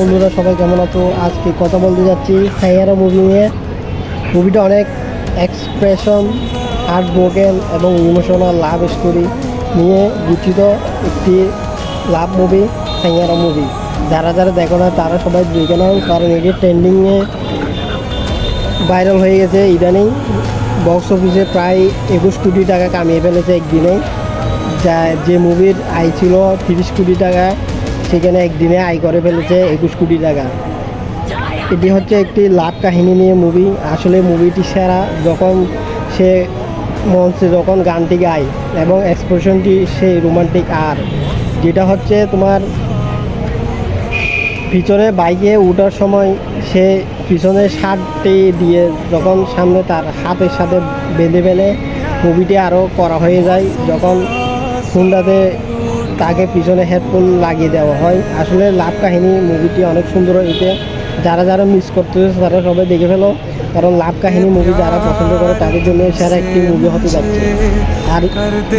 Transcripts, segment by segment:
বন্ধুরা, সবাই কেমন আছো? আজকে কথা বলতে যাচ্ছি সাইয়ারা মুভি নিয়ে। মুভিটা অনেক এক্সপ্রেশন, হার্ট ব্রোকেন এবং ইমোশনাল লাভ স্টোরি নিয়ে গঠিত একটি লাভ মুভি, সাইয়ারা মুভি। যারা যারা দেখো না তারা সবাই দেখে নাও, কারণ এটি ট্রেন্ডিংয়ে ভাইরাল হয়ে গেছে। ইদানিং বক্স অফিসে প্রায় 21 কোটি টাকা কামিয়ে ফেলেছে একদিনে। যে মুভির আয় ছিল 30 কোটি টাকা, সেখানে একদিনে আয় করে ফেলেছে 21 কোটি টাকা। এটি হচ্ছে একটি লাভ কাহিনী নিয়ে মুভি। আসলে মুভিটি সেরা যখন সে মঞ্চে যখন গানটি গায় এবং এক্সপ্রেশনটি সেই রোমান্টিক। আর যেটা হচ্ছে তোমার পিছনে বাইকে ওঠার সময় সে পিছনে শার্টটি দিয়ে যখন সামনে তার হাতের সাথে বেঁধে ফেলে, মুভিটি আরও করা হয়ে যায়। যখন ফোনটাতে তাকে পিছনে হেডফোন লাগিয়ে দেওয়া হয়। আসলে লাভ কাহিনী মুভিটি অনেক সুন্দর হয়েছে। যারা যারা মিস করতেছে তারা সবাই দেখে ফেলো, কারণ লাভ কাহিনী মুভি যারা পছন্দ করে তাদের জন্য সেরা একটি মুভি হতে যাচ্ছে। আর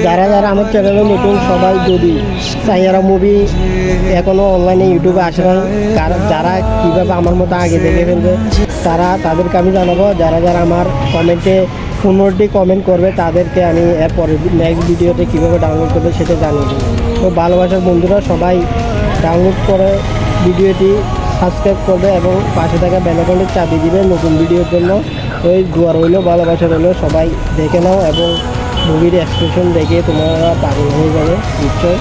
যারা যারা আমার চ্যানেলে নতুন, সবাই যদি সাইয়ারা মুভি এখনও অনলাইনে ইউটিউবে আসে না, যারা কীভাবে আমার মতো আগে দেখে ফেলবে তাদেরকে আমি জানাবো। যারা যারা আমার কমেন্টে 15টি কমেন্ট করবে তাদেরকে আমি এরপরে নেক্সট ভিডিওতে কীভাবে ডাউনলোড করবে সেটা জানিয়ে দেবো। তো ভালোবাসার বন্ধুরা সবাই ডাউনলোড করে ভিডিওটি সাবস্ক্রাইব করবে এবং পাশে থাকা বেল আইকনটি চাপিয়ে দিবে নতুন ভিডিওর জন্য। ওই দোয়া রইল, ভালোবাসা রইল, সবাই দেখে নাও এবং মুভির এক্সপ্রেশন দেখে তোমরা পাগল হয়ে যাবে নিশ্চয়।